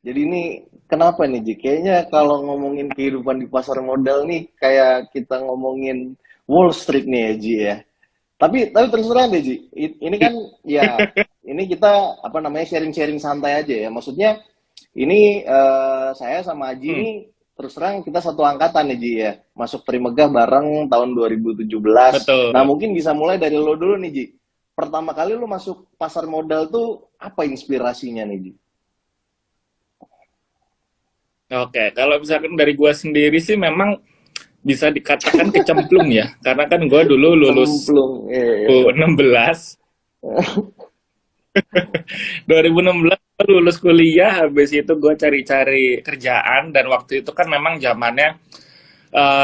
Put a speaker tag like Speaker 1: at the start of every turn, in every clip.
Speaker 1: Jadi ini kenapa nih Ji? Kayaknya kalau ngomongin kehidupan di pasar modal nih kayak kita ngomongin Wall Street nih ya Ji ya. Tapi terus terang deh Ji, ini kan ya ini kita apa namanya sharing-sharing santai aja ya. Maksudnya ini saya sama Aji
Speaker 2: Hmm,
Speaker 1: ini terus terang kita satu angkatan ya Ji ya. Masuk Trimegah bareng tahun 2017. Nah
Speaker 2: betul.
Speaker 1: mungkin bisa mulai dari lo dulu nih Ji. Pertama kali lo masuk pasar modal tuh apa inspirasinya nih Ji?
Speaker 2: Oke, kalau misalkan dari gua sendiri sih memang bisa dikatakan kecemplung ya, karena kan gua dulu lulus
Speaker 1: Cemplung. Iya, iya.
Speaker 2: 2016, 2016 gua lulus kuliah, habis itu gua cari-cari kerjaan dan waktu itu kan memang zamannya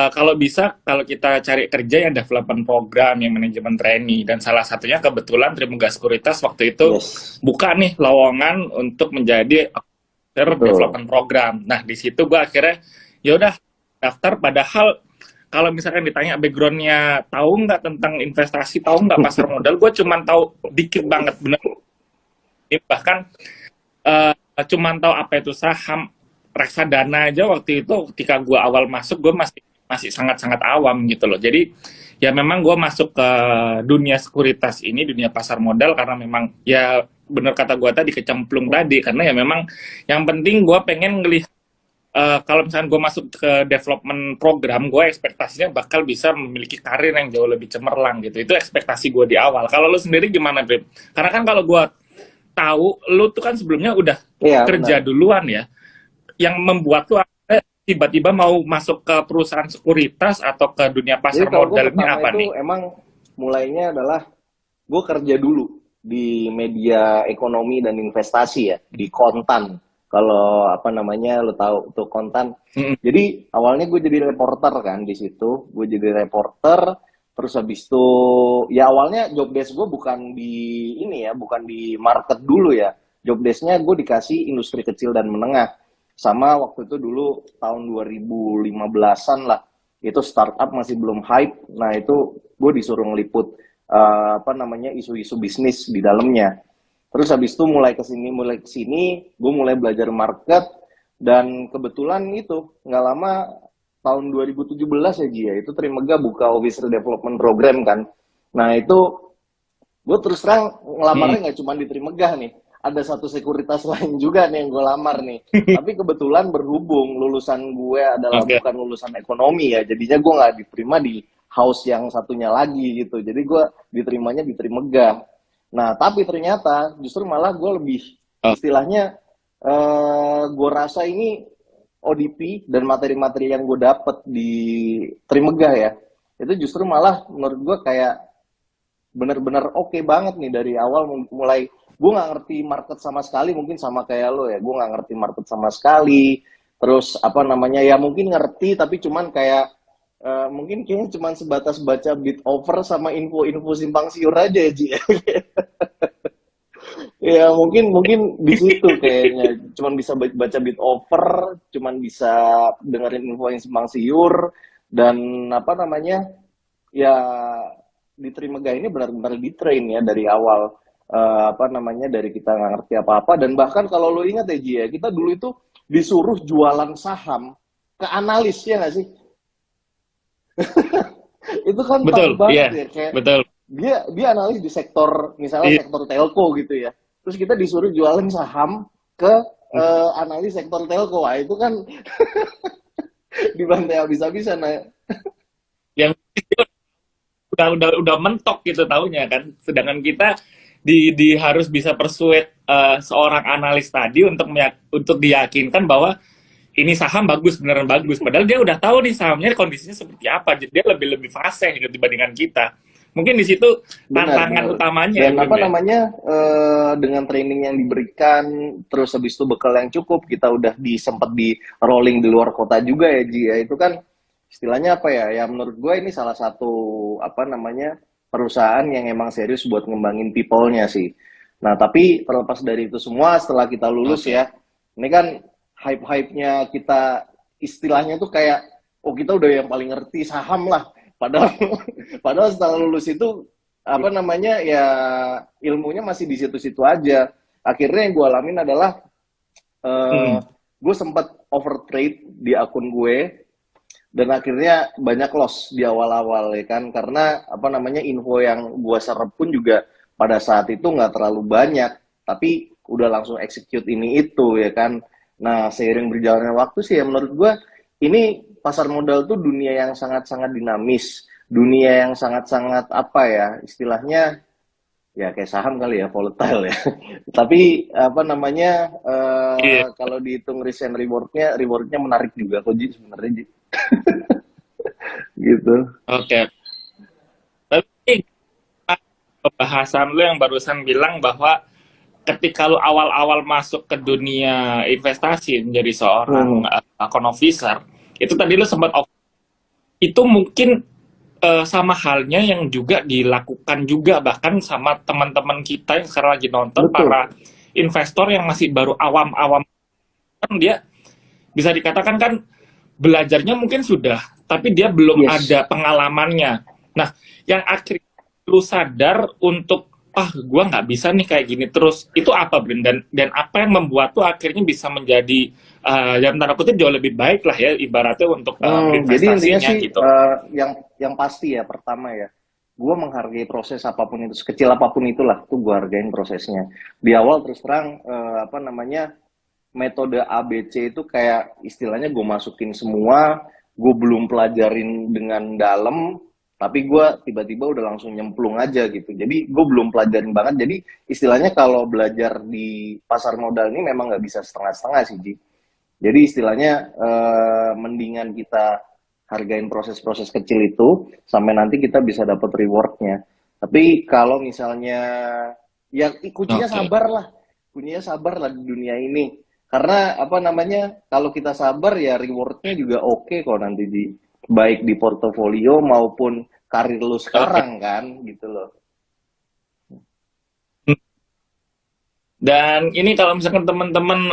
Speaker 2: kalau bisa kalau kita cari kerja yang development program, yang manajemen trainee dan salah satunya kebetulan Trimegah Sekuritas waktu itu
Speaker 1: Yes,
Speaker 2: buka nih lowongan untuk menjadi
Speaker 1: betul.
Speaker 2: development program. Nah, di situ gue akhirnya ya udah daftar. Padahal kalau misalkan ditanya backgroundnya tahu nggak tentang investasi, tahu nggak pasar modal, gue cuma tahu dikit banget bener. Bahkan uh, cuma tahu apa itu saham, reksadana aja waktu itu ketika gue awal masuk gue masih masih sangat-sangat awam gitu loh. Jadi ya memang gue masuk ke dunia sekuritas ini, dunia pasar modal karena memang ya bener kata gue tadi kecemplung tadi karena ya memang yang penting gue pengen ngelihat kalau misalnya gue masuk ke development program, gue ekspektasinya bakal bisa memiliki karir yang jauh lebih cemerlang gitu. Itu ekspektasi gue di awal. Kalau lo sendiri gimana, Beb? Karena kan kalau gue tahu, lo tuh kan sebelumnya udah
Speaker 1: Iya, benar.
Speaker 2: kerja duluan ya. Yang membuat lo tiba-tiba mau masuk ke perusahaan sekuritas atau ke dunia
Speaker 1: Jadi
Speaker 2: pasar
Speaker 1: kalau gue
Speaker 2: modal ini
Speaker 1: pertama
Speaker 2: apa nih?
Speaker 1: itu emang mulainya adalah gue kerja dulu di media ekonomi dan investasi ya, di Kontan. Kalau apa namanya, lo tahu tuh Kontan.
Speaker 2: Mm-mm.
Speaker 1: Jadi awalnya gue jadi reporter kan di situ. Gue jadi reporter, terus habis itu ya awalnya job desk gue bukan di ini ya, bukan di market dulu ya. Job desknya gue dikasih industri kecil dan menengah. Sama waktu itu dulu tahun 2015-an lah. Itu startup masih belum hype. Nah itu gue disuruh ngeliput apa namanya isu-isu bisnis di dalamnya. Terus habis itu mulai kesini, gue mulai belajar market dan kebetulan itu nggak lama tahun 2017 ya Ji ya, itu Trimegah buka Officer Development Program kan. Nah itu gue terus terang
Speaker 2: Mm-mm.
Speaker 1: ngelamarnya nggak cuma di Trimegah nih, ada satu sekuritas lain juga nih yang gue lamar nih. Tapi kebetulan berhubung lulusan gue adalah
Speaker 2: Oke.
Speaker 1: bukan lulusan ekonomi ya, jadinya gue nggak diterima di house yang satunya lagi gitu. Jadi gue diterimanya di Trimegah. Nah tapi ternyata justru malah gue lebih
Speaker 2: Oh.
Speaker 1: istilahnya gue rasa ini ODP dan materi-materi yang gue dapet di Trimegah ya, itu justru malah menurut gue kayak bener-bener oke banget nih dari awal. Mulai gue nggak ngerti market sama sekali, mungkin sama kayak lo ya, gue nggak ngerti market sama sekali. Terus apa namanya ya, mungkin ngerti tapi cuman kayak mungkin kayaknya cuman sebatas baca bid over sama info-info simpang siur aja ya Ji. Ya mungkin mungkin di situ kayaknya cuman bisa baca bid over, cuman bisa dengerin info yang simpang siur. Dan apa namanya ya, di Trimegah ini benar-benar di train ya dari awal. Apa namanya, dari kita nggak ngerti apa-apa. Dan bahkan kalau lo ingat ya Ji ya, kita dulu itu disuruh jualan saham ke analis ya nggak sih. Itu kan tahu
Speaker 2: Betul,
Speaker 1: banget
Speaker 2: iya,
Speaker 1: ya, kayak
Speaker 2: betul.
Speaker 1: dia analis di sektor misalnya
Speaker 2: Iya.
Speaker 1: sektor telco gitu ya, terus kita disuruh jualan saham ke analis sektor telco. Wah itu kan dibantai habis-habisan nah.
Speaker 2: Yang udah mentok gitu taunya kan. Sedangkan kita di harus bisa persuade seorang analis tadi untuk diyakinkan bahwa ini saham bagus beneran bagus. Padahal dia udah tahu nih sahamnya kondisinya seperti apa. Jadi dia lebih lebih fasih gitu dibandingkan kita. Mungkin di situ
Speaker 1: Benar,
Speaker 2: tantangan
Speaker 1: benar.
Speaker 2: utamanya ya
Speaker 1: Dan
Speaker 2: Bim
Speaker 1: apa
Speaker 2: ya.
Speaker 1: namanya, dengan training yang diberikan, terus habis itu bekal yang cukup, kita udah sempat di rolling di luar kota juga ya Ji ya. Itu kan istilahnya apa ya? Ya menurut gue ini salah satu apa namanya perusahaan yang emang serius buat ngembangin people-nya sih. Nah tapi terlepas dari itu semua, setelah kita lulus
Speaker 2: Oke.
Speaker 1: ya, ini kan hype-hype-nya kita istilahnya tuh kayak, oh kita udah yang paling ngerti saham lah. Padahal padahal setelah lulus itu apa namanya ya, ilmunya masih di situ-situ aja. Akhirnya yang gue alamin adalah
Speaker 2: Hmm.
Speaker 1: gue sempat overtrade di akun gue dan akhirnya banyak loss di awal-awal ya kan, karena apa namanya info yang gue serap pun juga pada saat itu nggak terlalu banyak, tapi udah langsung execute ini itu ya kan. Nah, seiring berjalannya waktu sih ya menurut gue ini pasar modal tuh dunia yang sangat-sangat dinamis, dunia yang sangat-sangat apa ya istilahnya, ya kayak saham kali ya, volatile ya. Tapi apa namanya
Speaker 2: Iya.
Speaker 1: kalau dihitung risk and rewardnya menarik juga kok Ji sebenarnya Ji. Gitu.
Speaker 2: Oke. Tapi pembahasan lu yang barusan bilang bahwa ketika lu awal-awal masuk ke dunia investasi menjadi seorang
Speaker 1: Hmm.
Speaker 2: account officer, itu tadi lu sempat itu mungkin sama halnya yang juga dilakukan juga bahkan sama teman-teman kita yang sekarang lagi nonton,
Speaker 1: Betul.
Speaker 2: para investor yang masih baru awam-awam, kan dia bisa dikatakan kan belajarnya mungkin sudah, tapi dia belum
Speaker 1: Yes.
Speaker 2: ada pengalamannya. Nah, yang akhirnya lu sadar untuk gua nggak bisa nih kayak gini terus, itu apa, Brin? Dan apa yang membuat tuh akhirnya bisa menjadi dalam tanda kutip jauh lebih baik lah ya ibaratnya untuk
Speaker 1: Jadi intinya
Speaker 2: berinvestasinya
Speaker 1: sih
Speaker 2: gitu.
Speaker 1: yang pasti ya pertama ya, gue menghargai proses apapun itu, sekecil apapun itulah, tuh gue hargain prosesnya. Di awal terus terang apa namanya metode ABC itu kayak istilahnya gue masukin semua, gue belum pelajarin dengan dalam, tapi gue tiba-tiba udah langsung nyemplung aja gitu. Jadi gue belum pelajarin banget. Jadi istilahnya kalau belajar di pasar modal ini memang nggak bisa setengah-setengah sih, Ji. Jadi istilahnya mendingan kita hargain proses-proses kecil itu sampai nanti kita bisa dapat rewardnya. Tapi kalau misalnya ya kuncinya
Speaker 2: Oke.
Speaker 1: sabar lah, kuncinya sabar lah di dunia ini. Karena apa namanya kalau kita sabar ya rewardnya juga oke kok nanti di baik di portofolio maupun karir lu
Speaker 2: Oke.
Speaker 1: sekarang kan gitu loh.
Speaker 2: Dan ini kalau misalkan teman-teman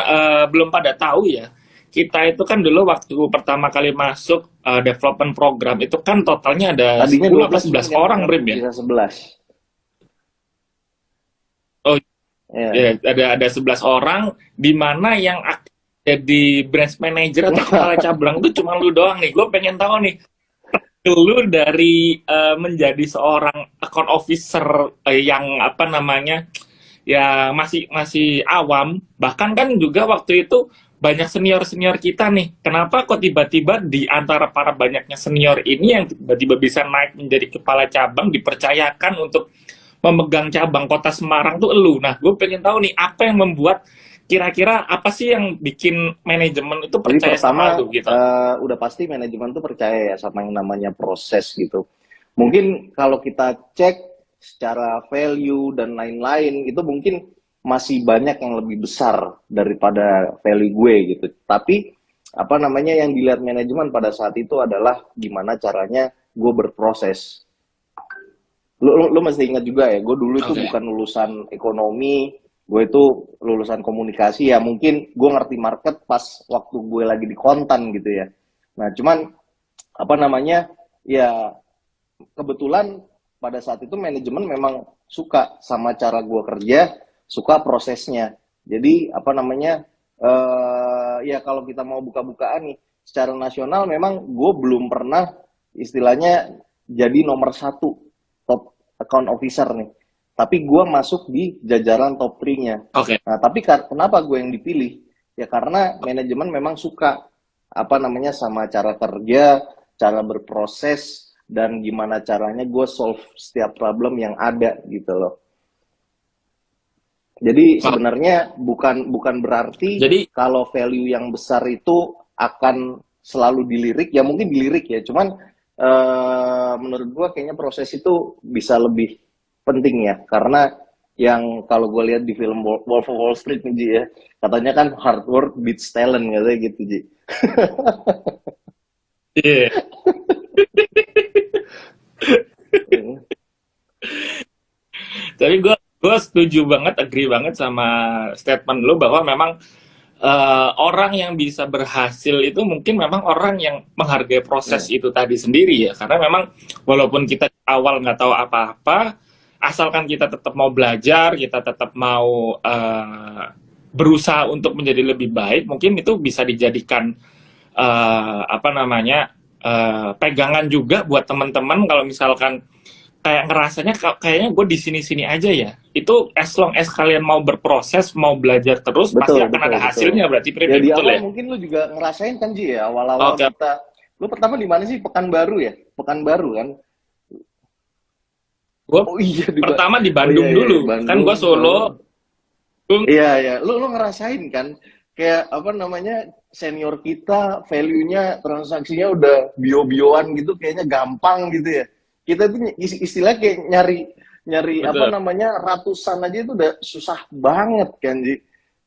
Speaker 2: belum pada tahu ya, kita itu kan dulu waktu pertama kali masuk development program itu kan totalnya ada
Speaker 1: Tadinya
Speaker 2: 10 atau
Speaker 1: 12 cuman
Speaker 2: 11
Speaker 1: kan
Speaker 2: orang,
Speaker 1: sekarang
Speaker 2: Brim ya.
Speaker 1: bisa 11.
Speaker 2: Oh
Speaker 1: Ya.
Speaker 2: ya, ada 11 orang di mana yang jadi branch manager atau kepala cabang itu cuma lu doang nih. Gue pengen tahu nih, lu dari menjadi seorang account officer yang apa namanya ya masih masih awam, bahkan kan juga waktu itu banyak senior senior kita nih, kenapa kok tiba-tiba di antara para banyaknya senior ini yang tiba-tiba bisa naik menjadi kepala cabang, dipercayakan untuk memegang cabang kota Semarang tuh elu. Nah, gue pengen tahu nih apa yang membuat, kira-kira apa sih yang bikin manajemen itu
Speaker 1: Jadi
Speaker 2: percaya sama
Speaker 1: pertama
Speaker 2: lu gitu.
Speaker 1: udah pasti manajemen tuh percaya ya sama yang namanya proses gitu. Mungkin kalau kita cek secara value dan lain-lain itu mungkin masih banyak yang lebih besar daripada value gue gitu. Tapi apa namanya yang dilihat manajemen pada saat itu adalah gimana caranya gue berproses. Lu mesti ingat juga ya, gue dulu itu
Speaker 2: Oke.
Speaker 1: bukan lulusan ekonomi, gue itu lulusan komunikasi ya, mungkin gue ngerti market pas waktu gue lagi di kontan gitu ya. Nah cuman apa namanya ya kebetulan pada saat itu manajemen memang suka sama cara gue kerja, suka prosesnya. Jadi apa namanya ya kalau kita mau buka-bukaan nih, secara nasional memang gue belum pernah istilahnya jadi nomor satu top account officer nih. Tapi gue masuk di jajaran top 3-nya.
Speaker 2: Oke.
Speaker 1: Nah, tapi kenapa gue yang dipilih? Ya karena manajemen memang suka apa namanya sama cara kerja, cara berproses, dan gimana caranya gue solve setiap problem yang ada gitu loh. Jadi
Speaker 2: Oh,
Speaker 1: sebenarnya bukan bukan berarti
Speaker 2: jadi
Speaker 1: kalau value yang besar itu akan selalu dilirik, ya mungkin dilirik ya, cuman menurut gue kayaknya proses itu bisa lebih penting ya, karena yang kalau gue lihat di film Wolf of Wall Street nih Ji ya, katanya kan hard work beats talent katanya gitu Ji.
Speaker 2: iya. Tapi gue setuju banget, agree banget sama statement lu bahwa memang orang yang bisa berhasil itu mungkin memang orang yang menghargai proses
Speaker 1: Hmm.
Speaker 2: itu tadi sendiri ya, karena memang walaupun kita awal nggak tahu apa-apa, asalkan kita tetap mau belajar, kita tetap mau berusaha untuk menjadi lebih baik, mungkin itu bisa dijadikan apa namanya pegangan juga buat teman-teman kalau misalkan kayak ngerasanya kayaknya gue di sini-sini aja ya. Itu as long as kalian mau berproses, mau belajar terus, pasti
Speaker 1: Betul,
Speaker 2: akan
Speaker 1: betul,
Speaker 2: ada
Speaker 1: betul.
Speaker 2: hasilnya berarti Prim
Speaker 1: Ya
Speaker 2: ya,
Speaker 1: di
Speaker 2: betul
Speaker 1: awal
Speaker 2: ya?
Speaker 1: mungkin lu juga ngerasain kan Ji ya, awal-awal
Speaker 2: Oke.
Speaker 1: kita, lu pertama di mana sih? Pekanbaru ya? Pekanbaru kan?
Speaker 2: Gue
Speaker 1: Oh iya
Speaker 2: pertama di
Speaker 1: oh iya
Speaker 2: Bandung
Speaker 1: iya iya,
Speaker 2: dulu, kan
Speaker 1: Bandung.
Speaker 2: gue Solo.
Speaker 1: Iya ya, lu ngerasain kan? Kayak apa namanya, senior kita value-nya transaksinya udah bio-bioan gitu, kayaknya gampang gitu ya. Kita tuh istilahnya kayak nyari nyari apa
Speaker 2: Betul.
Speaker 1: namanya, ratusan aja itu udah susah banget kan Ji.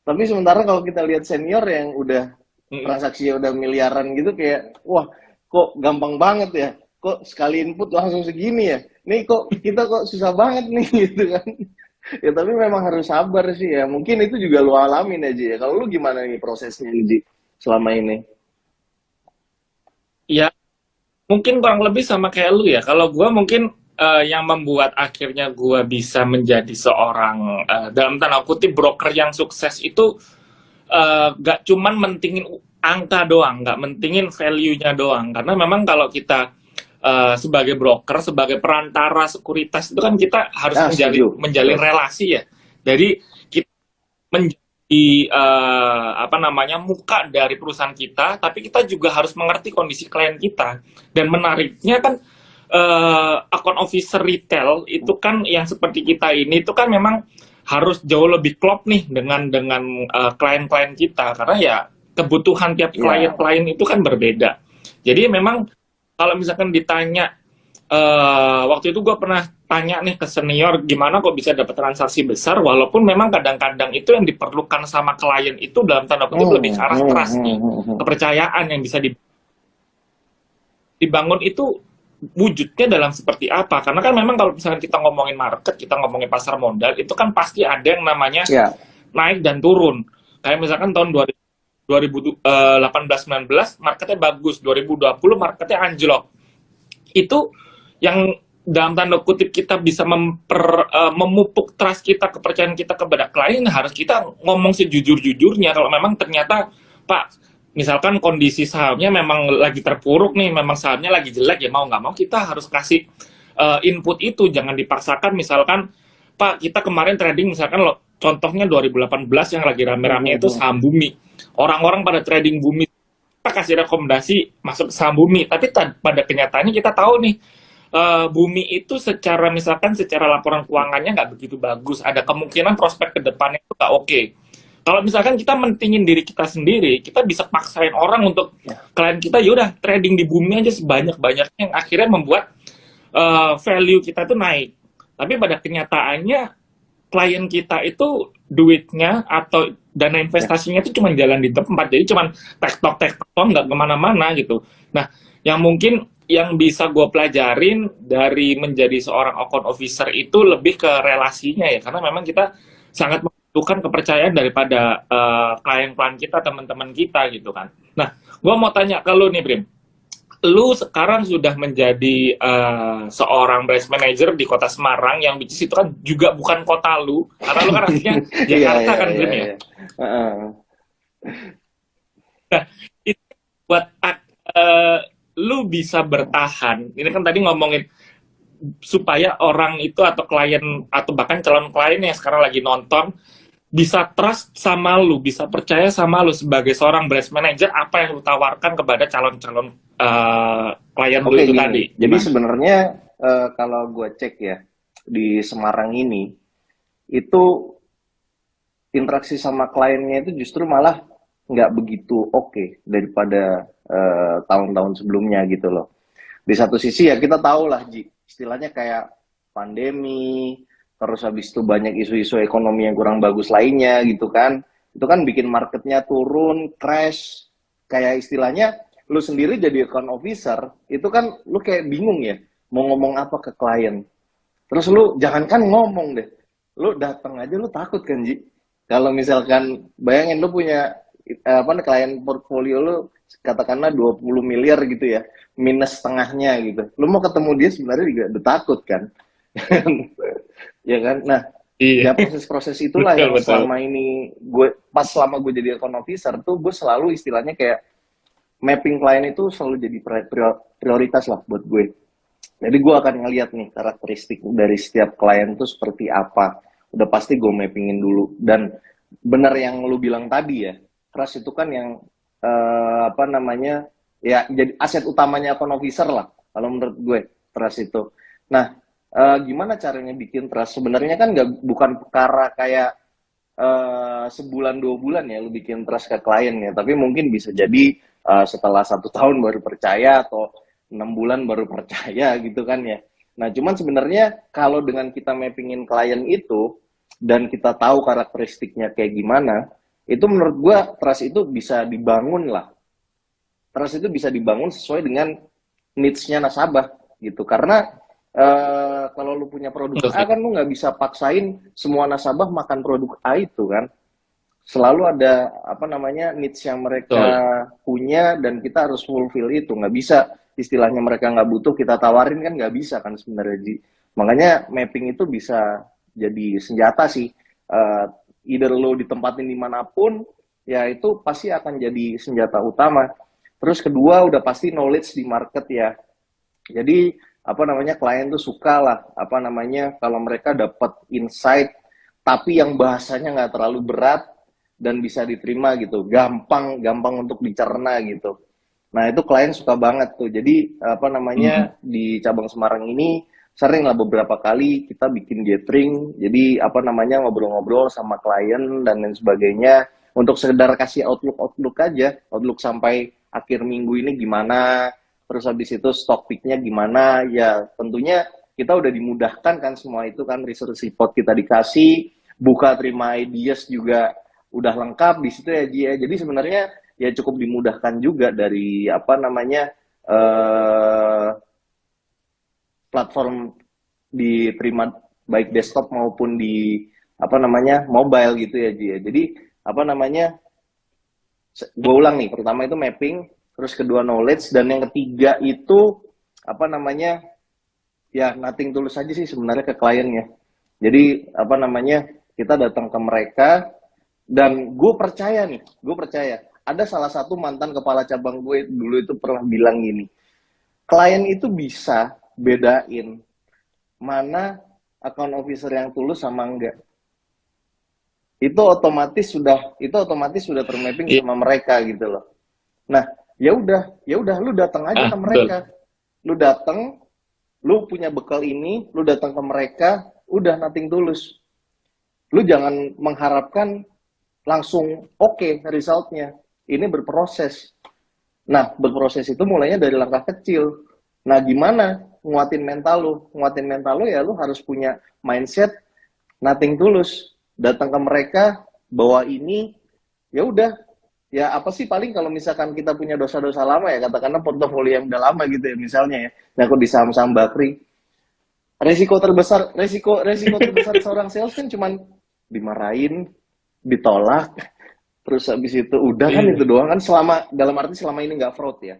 Speaker 1: Tapi sementara kalau kita lihat senior yang udah
Speaker 2: Mm-mm.
Speaker 1: transaksinya udah miliaran gitu, kayak wah kok gampang banget ya. Kok sekali input langsung segini ya. Nih kok kita kok susah banget nih gitu kan. Ya tapi memang harus sabar sih ya. Mungkin itu juga lu alamin aja ya. Kalau lu gimana nih prosesnya Ji selama ini?
Speaker 2: Ya, mungkin kurang lebih sama kayak lu ya. Kalau gue mungkin yang membuat akhirnya gue bisa menjadi seorang dalam tanda kutip broker yang sukses itu gak cuman mentingin angka doang, gak mentingin value-nya doang. Karena memang kalau kita sebagai broker, sebagai perantara sekuritas itu kan kita harus
Speaker 1: Ah,
Speaker 2: menjalin,
Speaker 1: setuju.
Speaker 2: menjalin
Speaker 1: Betul.
Speaker 2: relasi ya. Jadi kita menjadi apa namanya muka dari perusahaan kita, tapi kita juga harus mengerti kondisi klien kita. Dan menariknya kan account officer retail itu kan yang seperti kita ini itu kan memang harus jauh lebih klop nih dengan klien-klien kita karena ya kebutuhan tiap
Speaker 1: Iya.
Speaker 2: klien-klien itu kan berbeda. Jadi memang kalau misalkan ditanya waktu itu gue pernah tanya nih ke senior gimana kok bisa dapat transaksi besar walaupun memang kadang-kadang itu yang diperlukan sama klien itu dalam tanda kutip lebih ke arah trust nih,
Speaker 1: Hmm.
Speaker 2: kepercayaan yang bisa dibangun itu wujudnya dalam seperti apa karena kan memang kalau misalnya kita ngomongin market, kita ngomongin pasar modal itu kan pasti ada yang namanya
Speaker 1: Ya.
Speaker 2: naik dan turun. Kayak misalkan tahun 2018-19 marketnya bagus, 2020 marketnya anjlok. Itu yang dalam tanda kutip kita bisa memupuk trust kita, kepercayaan kita kepada klien, harus kita ngomong sejujur-jujurnya. Kalau memang ternyata, Pak, misalkan kondisi sahamnya memang lagi terpuruk nih, memang sahamnya lagi jelek, ya mau nggak mau kita harus kasih input itu. Jangan dipaksakan, misalkan, Pak, kita kemarin trading, misalkan lo, contohnya 2018 yang lagi rame-rame itu saham bumi. Orang-orang pada trading bumi, kita kasih rekomendasi masuk ke saham bumi, tapi pada kenyataannya kita tahu nih bumi itu secara misalkan secara laporan keuangannya nggak begitu bagus, ada kemungkinan prospek ke depannya itu nggak oke. Kalau misalkan kita mentingin diri kita sendiri, kita bisa paksain orang untuk klien kita yaudah trading di bumi aja sebanyak-banyaknya yang akhirnya membuat value kita tuh naik. Tapi pada kenyataannya klien kita itu duitnya atau dana
Speaker 1: Ya.
Speaker 2: investasinya itu cuma jalan di tempat, jadi cuma tektok nggak kemana-mana gitu. Nah, yang mungkin yang bisa gue pelajarin dari menjadi seorang account officer itu lebih ke relasinya ya, karena memang kita sangat membutuhkan kepercayaan daripada klien-klien kita, teman-teman kita gitu kan. Nah, gue mau tanya ke lu nih, Brim, lu sekarang sudah menjadi seorang branch manager di kota Semarang yang which is itu kan juga bukan kota lu karena lu kan aslinya
Speaker 1: Iya
Speaker 2: Jakarta
Speaker 1: iya
Speaker 2: kan
Speaker 1: iya
Speaker 2: Brim ya.
Speaker 1: iya. Heeh.
Speaker 2: Nah, itu buat lu bisa bertahan. Ini kan tadi ngomongin supaya orang itu atau klien atau bahkan calon klien yang sekarang lagi nonton bisa trust sama lu, bisa percaya sama lu sebagai seorang branch manager apa yang lu tawarkan kepada calon-calon klien lu
Speaker 1: Oke
Speaker 2: itu
Speaker 1: gini.
Speaker 2: tadi.
Speaker 1: Jadi
Speaker 2: Gimana?
Speaker 1: sebenarnya kalau gue cek ya di Semarang ini itu interaksi sama kliennya itu justru malah nggak begitu oke daripada tahun-tahun sebelumnya gitu loh. Di satu sisi ya kita tahu lah Ji, istilahnya kayak pandemi, terus habis itu banyak isu-isu ekonomi yang kurang bagus lainnya gitu kan. Itu kan bikin marketnya turun, crash, kayak istilahnya lu sendiri jadi account officer, itu kan lu kayak bingung ya, mau ngomong apa ke klien. Terus lu jangankan ngomong deh, lu datang aja lu takut kan Ji. Kalau misalkan bayangin lu punya apa nih klien portfolio lu katakanlah 20 miliar gitu ya, minus setengahnya gitu. Lu mau ketemu dia sebenarnya juga udah takut kan. Ya kan? Nah,
Speaker 2: Iya.
Speaker 1: Ya proses-proses itulah
Speaker 2: Betul,
Speaker 1: yang
Speaker 2: betul.
Speaker 1: selama ini selama gue jadi account officer tuh gue selalu istilahnya kayak mapping klien itu selalu jadi prioritas lah buat gue. Jadi gue akan ngeliat nih karakteristik dari setiap klien tuh seperti apa. Udah pasti gue mappingin dulu. Dan benar yang lu bilang tadi ya, trust itu kan yang apa namanya, ya jadi aset utamanya account officer lah. Kalau menurut gue, trust itu. Nah, gimana caranya bikin trust? Sebenarnya kan bukan perkara kayak sebulan 2 bulan ya lu bikin trust ke klien ya, tapi mungkin bisa jadi setelah 1 tahun baru percaya atau 6 bulan baru percaya gitu kan ya. Nah cuman sebenarnya kalau dengan kita mappingin klien itu dan kita tahu karakteristiknya kayak gimana, itu menurut gua trust itu bisa dibangun lah. Trust itu bisa dibangun sesuai dengan needs-nya nasabah gitu. Karena kalau lu punya produk
Speaker 2: Betul
Speaker 1: A
Speaker 2: sih.
Speaker 1: kan lu nggak bisa paksain semua nasabah makan produk A itu kan. Selalu ada apa namanya needs yang mereka
Speaker 2: Betul.
Speaker 1: punya dan kita harus fulfill itu. Nggak bisa istilahnya mereka nggak butuh kita tawarin kan nggak bisa kan sebenarnya Ji. Makanya mapping itu bisa jadi senjata sih. Either lo ditempatin dimanapun ya itu pasti akan jadi senjata utama. Terus kedua udah pasti knowledge di market ya. Jadi apa namanya klien tuh suka lah apa namanya kalau mereka dapat insight tapi yang bahasanya nggak terlalu berat dan bisa diterima gitu, gampang gampang untuk dicerna gitu. Nah itu klien suka banget tuh. Jadi apa
Speaker 2: Hmm.
Speaker 1: namanya di cabang Semarang ini sering lah beberapa kali kita bikin gathering. Jadi apa namanya ngobrol-ngobrol sama klien dan lain sebagainya untuk sekedar kasih outlook aja, outlook sampai akhir minggu ini gimana, terus habis itu stock picknya gimana, ya tentunya kita udah dimudahkan kan semua itu kan, research report kita dikasih, buka terima ideas juga udah lengkap di situ ya Ji ya. Jadi sebenarnya ya cukup dimudahkan juga dari apa namanya platform diterima baik desktop maupun di apa namanya mobile gitu ya Ji ya. Jadi apa namanya gue ulang nih, pertama itu mapping, terus kedua knowledge, dan yang ketiga itu apa namanya ya nothing tulus aja sih sebenarnya ke kliennya. Jadi apa namanya kita datang ke mereka dan gue percaya nih, gue percaya ada salah satu mantan kepala cabang gue dulu itu pernah bilang gini, klien itu bisa bedain mana account officer yang tulus sama enggak. Itu otomatis sudah termapping
Speaker 2: Iya.
Speaker 1: sama mereka gitu loh. Nah, ya udah lu datang aja
Speaker 2: Ah,
Speaker 1: ke
Speaker 2: betul.
Speaker 1: mereka. Lu datang, lu punya bekal ini, lu datang ke mereka, udah nothing tulus. Lu jangan mengharapkan langsung oke resultnya. Ini berproses. Nah, berproses itu mulainya dari langkah kecil. Nah, gimana nguatin mental lu? Nguatin mental lu ya lu harus punya mindset nothing tulus. Datang ke mereka bawa ini, ya udah. Ya apa sih paling kalau misalkan kita punya dosa-dosa lama ya katakanlah portofolio yang udah lama gitu ya misalnya ya. Nah, aku di saham-saham Bakri, resiko terbesar seorang sales kan cuman dimarahin, ditolak, terus habis itu udah kan itu
Speaker 2: Iya.
Speaker 1: doang kan selama dalam arti selama ini nggak fraud ya.